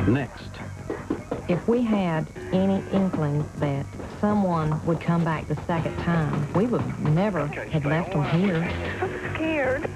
Next. If we had any inkling that someone would come back the second time, we would never have left them here. I'm scared.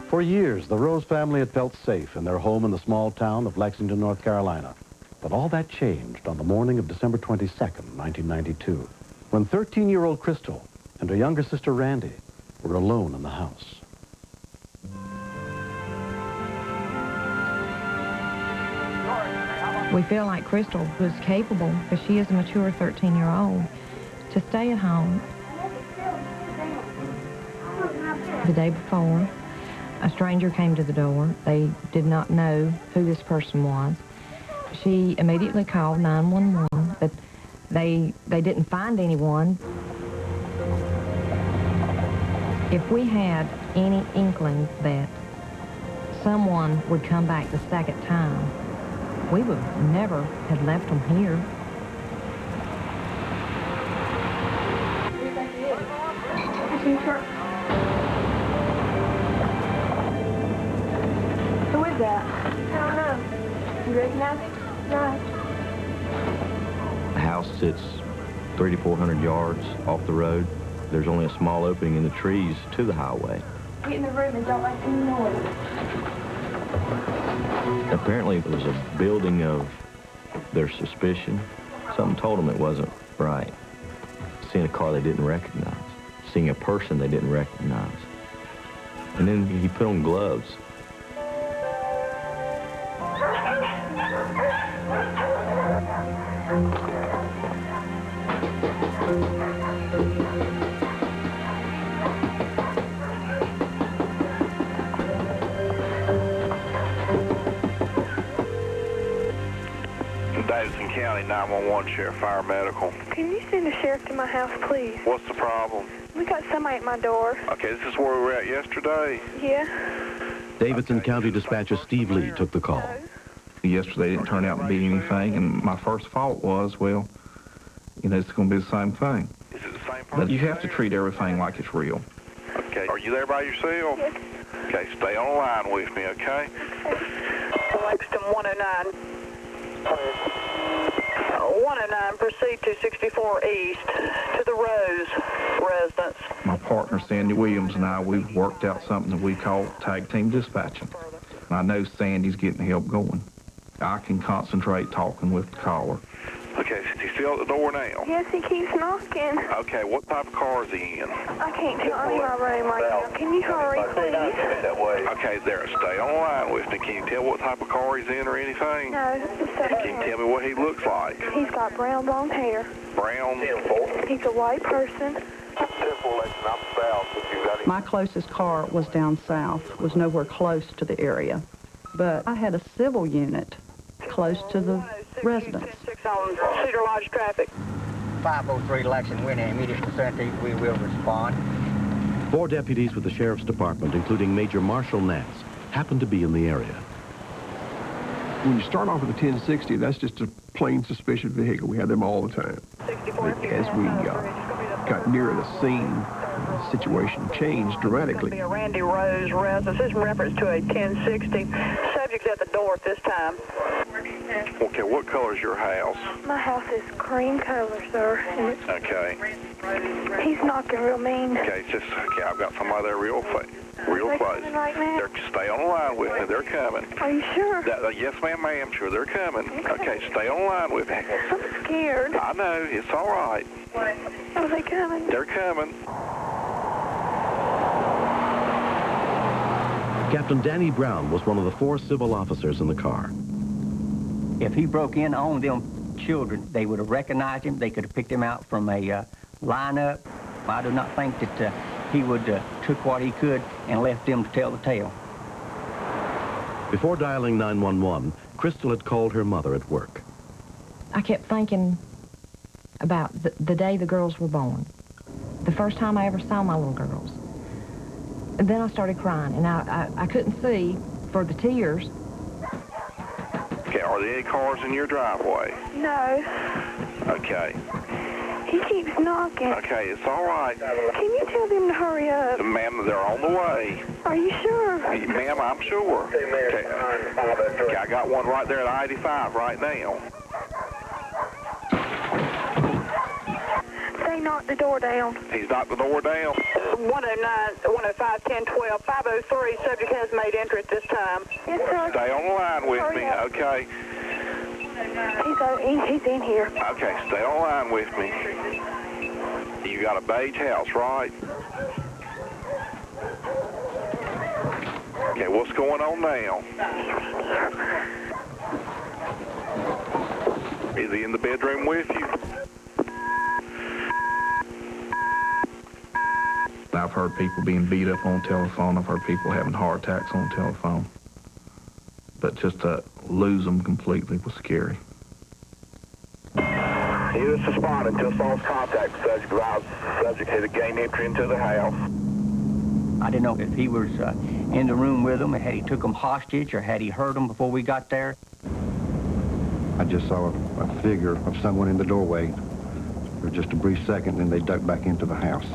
For years, the Rose family had felt safe in their home in the small town of Lexington, North Carolina. But all that changed on the morning of December 22nd, 1992, when 13-year-old Crystal and her younger sister Randy were alone in the house. We feel like Crystal was capable, because she is a mature 13-year-old, to stay at home. The day before, a stranger came to the door. They did not know who this person was. She immediately called 911, but they didn't find anyone. If we had any inkling that someone would come back the second time, we would never have left them here. Who is that? I don't know. You recognize him? Right. The house sits 300 to 400 yards off the road. There's only a small opening in the trees to the highway. Get in the room and don't make any noise. Apparently it was a building of their suspicion. Something told them it wasn't right. Seeing a car they didn't recognize. Seeing a person they didn't recognize. And then he put on gloves. Davidson County 911 Sheriff Fire Medical. Can you send a sheriff to my house, please? What's the problem? We got somebody at my door. Okay, this is where we were at yesterday. Yeah. Davidson County Dispatcher Steve Lee took the call. Yesterday didn't turn out to be anything, and my first thought was, well, you know, it's going to be the same thing. Is it the same person? But you have to treat everything like it's real. Okay, are you there by yourself? Yes. Okay, stay on the line with me, okay? Lexington 109. 109, proceed to 64 East to the Rose residence. My partner, Sandy Williams, and I, we've worked out something that we call tag team dispatching. And I know Sandy's getting help going. I can concentrate talking with the caller. Okay, is he still at the door now? Yes, he keeps knocking. Okay, what type of car is he in? I can't tell. I'm in my room right now. Can you hurry, please? Okay, there, stay on the line with me. Can you tell what type of car he's in or anything? No, Can you tell me what he looks like? he's got brown blonde hair. Brown? He's a white person. My closest car was down south, was nowhere close to the area. But I had a civil unit close to the residence. 6 on Cedar Lodge traffic. 503 Lexington, we're in immediate vicinity. We will respond. 4 deputies with the Sheriff's Department, including Major Marshall Nance, happened to be in the area. When you start off with a 1060, that's just a plain suspicious vehicle. We have them all the time. But as we got nearer the scene, the situation changed dramatically. A Randy Rose residence. This is in reference to a 1060. Subject's at the door at this time. Okay, what color is your house? My house is cream color, sir. And Okay. he's knocking real mean. Okay, it's just, okay, I've got somebody there real close. They coming right now? Stay on the line with me. They're coming. Are you sure? Yes, ma'am, sure. They're coming. Okay, stay on the line with me. I'm scared. I know. It's all right. Are they coming? They're coming. Captain Danny Brown was one of the 4 civil officers in the car. If he broke in on them children, they would have recognized him. They could have picked him out from a lineup. I do not think that he would took what he could and left them to tell the tale. Before dialing 911, Crystal had called her mother at work. I kept thinking about the day the girls were born, the first time I ever saw my little girls. And then I started crying, and I couldn't see for the tears. Okay, are there any cars in your driveway? No. Okay. He keeps knocking. Okay, it's all right. Can you tell them to hurry up? Ma'am, they're on the way. Are you sure? Ma'am, I'm sure. Okay, I got one right there at I-85 right now. They knocked the door down. He's knocked the door down. 109, 105, 10, 12, 503. Subject has made entry at this time. Yes, sir. Stay on the line with me, okay? He's in here. Okay, stay on the line with me. You got a beige house, right? Okay, what's going on now? Is he in the bedroom with you? I've heard people being beat up on telephone. I've heard people having heart attacks on telephone. But just to lose them completely was scary. He was responding to a false contact. Subject had gained entry into the house. I didn't know if he was in the room with them, or had he took them hostage, or had he hurt them before we got there. I just saw a figure of someone in the doorway for just a brief second, and they ducked back into the house.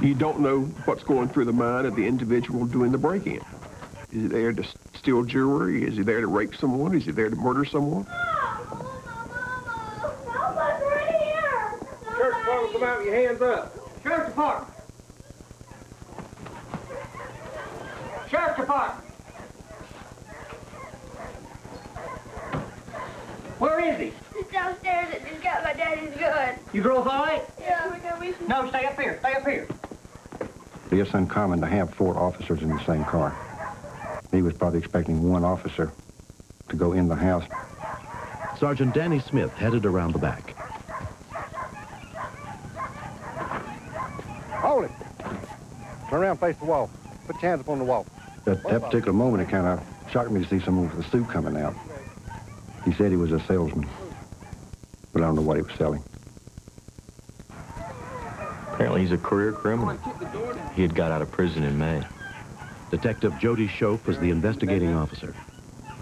You don't know what's going through the mind of the individual doing the break-in. Is he there to steal jewelry? Is he there to rape someone? Is he there to murder someone? Sheriff's Department, come out with your hands up. Sheriff's Department. Sheriff's Department. Where is he? He's downstairs and he's got my daddy's gun. You girls all right? Yeah. No, stay up here. Stay up here. It's uncommon to have 4 officers in the same car. He was probably expecting one officer to go in the house. Sergeant Danny Smith headed around the back. Hold it! Turn around, face the wall. Put your hands up on the wall. At that particular moment, it kind of shocked me to see someone with a suit coming out. He said he was a salesman, but I don't know what he was selling. Apparently he's a career criminal. He had got out of prison in May. Detective Jody Shope was the investigating officer.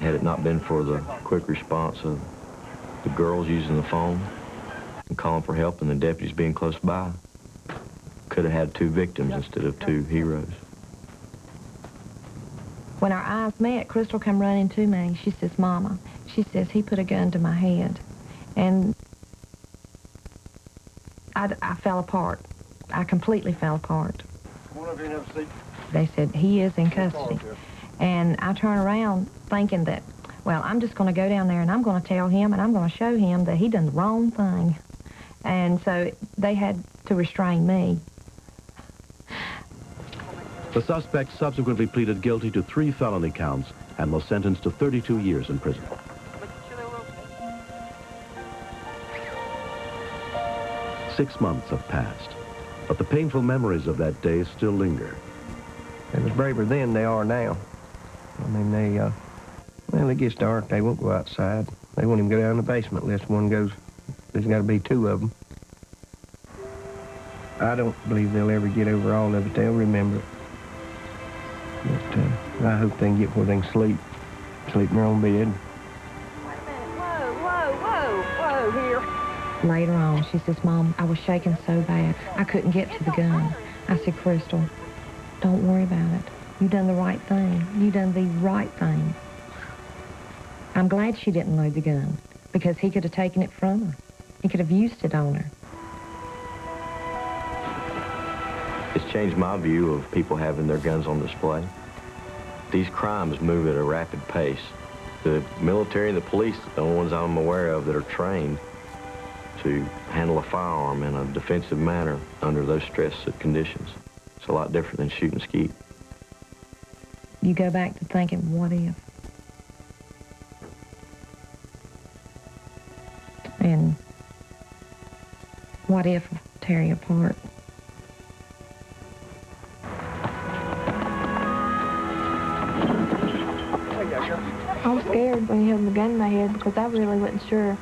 Had it not been for the quick response of the girls using the phone and calling for help and the deputies being close by, could have had 2 victims instead of 2 heroes. When our eyes met, Crystal come running to me. She says, Mama, she says, he put a gun to my head. And I fell apart. I completely fell apart. Come on over here and have a seat. They said, he is in custody. And I turn around thinking that, well, I'm just going to go down there and I'm going to tell him and I'm going to show him that he done the wrong thing. And so they had to restrain me. The suspect subsequently pleaded guilty to 3 felony counts and was sentenced to 32 years in prison. 6 months have passed, but the painful memories of that day still linger. They was braver then than they are now. I mean, well, it gets dark, they won't go outside. They won't even go down in the basement unless one goes. There's got to be 2 of them. I don't believe they'll ever get over all of it. They'll remember it. But I hope they can get where they can sleep in their own bed. Wait a minute. Whoa here. Later on, she says, Mom, I was shaking so bad, I couldn't get to the gun. I said, Crystal, don't worry about it. You done the right thing. You done the right thing. I'm glad she didn't load the gun, because he could have taken it from her. He could have used it on her. It's changed my view of people having their guns on display. These crimes move at a rapid pace. The military and the police are the only ones I'm aware of that are trained to handle a firearm in a defensive manner under those stress conditions. It's a lot different than shooting skeet. You go back to thinking, what if? And what if tear you apart? I was scared when he held the gun in my head because I really wasn't sure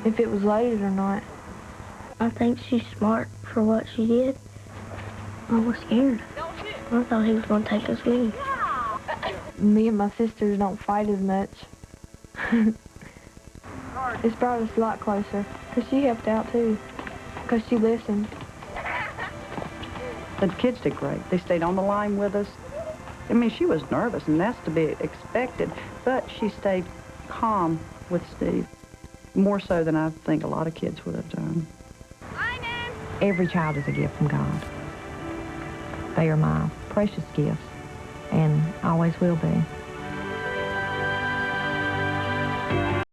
if it was loaded or not. I think she's smart for what she did. I was scared. I thought he was going to take us with him. Me and my sisters don't fight as much. It's brought us a lot closer, because she helped out too, because she listened. The kids did great. They stayed on the line with us. I mean, she was nervous, and that's to be expected, but she stayed calm with Steve, more so than I think a lot of kids would have done. Every child is a gift from God. They are my precious gifts, and always will be.